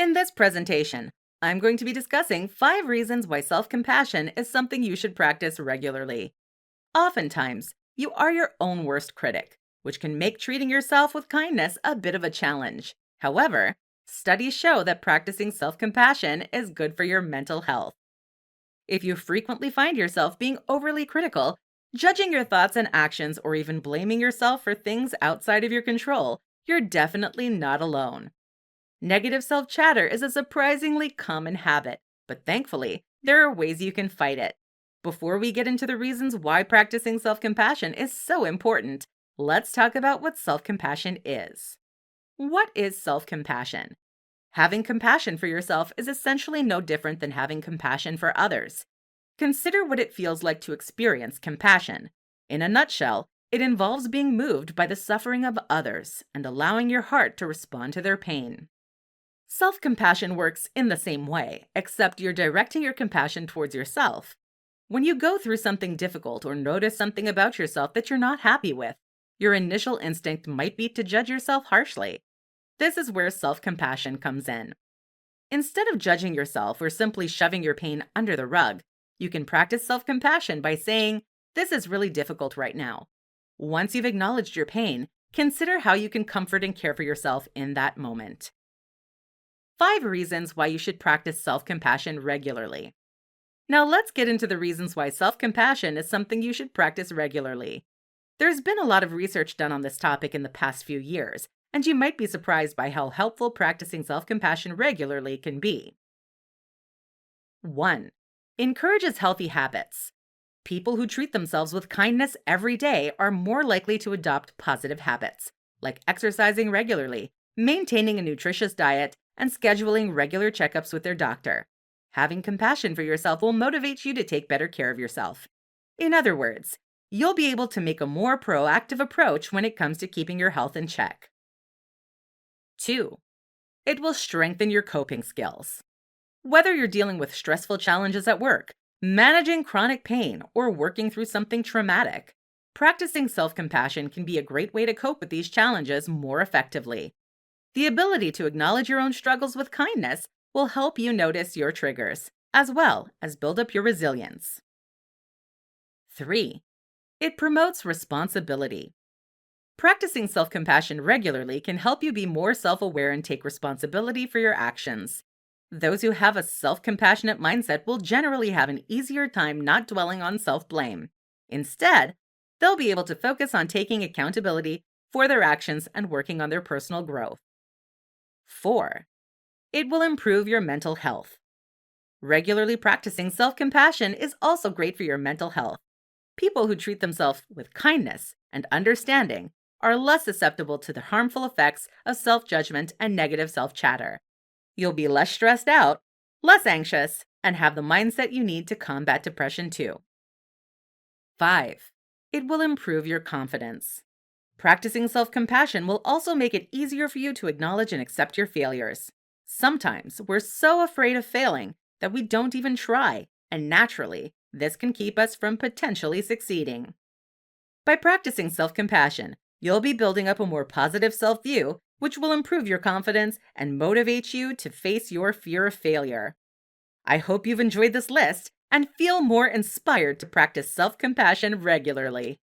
In this presentation, I'm going to be discussing 5 reasons why self-compassion is something you should practice regularly. Oftentimes, you are your own worst critic, which can make treating yourself with kindness a bit of a challenge. However, studies show that practicing self-compassion is good for your mental health. If you frequently find yourself being overly critical, judging your thoughts and actions, or even blaming yourself for things outside of your control, you're definitely not alone. Negative self chatter is a surprisingly common habit, but thankfully, there are ways you can fight it. Before we get into the reasons why practicing self compassion is so important, let's talk about what self compassion is. What is self compassion? Having compassion for yourself is essentially no different than having compassion for others. Consider what it feels like to experience compassion. In a nutshell, it involves being moved by the suffering of others and allowing your heart to respond to their pain. Self-compassion works in the same way, except you're directing your compassion towards yourself. When you go through something difficult or notice something about yourself that you're not happy with, your initial instinct might be to judge yourself harshly. This is where self-compassion comes in. Instead of judging yourself or simply shoving your pain under the rug, you can practice self-compassion by saying, "This is really difficult right now." Once you've acknowledged your pain, consider how you can comfort and care for yourself in that moment. 5 reasons why you should practice self-compassion regularly. Now let's get into the reasons why self-compassion is something you should practice regularly. There's been a lot of research done on this topic in the past few years, and you might be surprised by how helpful practicing self-compassion regularly can be. 1. Encourages healthy habits. People who treat themselves with kindness every day are more likely to adopt positive habits, like exercising regularly, maintaining a nutritious diet, and scheduling regular checkups with their doctor. Having compassion for yourself will motivate you to take better care of yourself. In other words, you'll be able to make a more proactive approach when it comes to keeping your health in check. 2. It will strengthen your coping skills. Whether you're dealing with stressful challenges at work, managing chronic pain, or working through something traumatic, practicing self-compassion can be a great way to cope with these challenges more effectively. The ability to acknowledge your own struggles with kindness will help you notice your triggers, as well as build up your resilience. 3. It promotes responsibility. Practicing self-compassion regularly can help you be more self-aware and take responsibility for your actions. Those who have a self-compassionate mindset will generally have an easier time not dwelling on self-blame. Instead, they'll be able to focus on taking accountability for their actions and working on their personal growth. 4. It will improve your mental health. Regularly practicing self-compassion is also great for your mental health. People who treat themselves with kindness and understanding are less susceptible to the harmful effects of self-judgment and negative self-chatter. You'll be less stressed out, less anxious, and have the mindset you need to combat depression too. 5. It will improve your confidence. Practicing self-compassion will also make it easier for you to acknowledge and accept your failures. Sometimes we're so afraid of failing that we don't even try, and naturally, this can keep us from potentially succeeding. By practicing self-compassion, you'll be building up a more positive self-view, which will improve your confidence and motivate you to face your fear of failure. I hope you've enjoyed this list and feel more inspired to practice self-compassion regularly.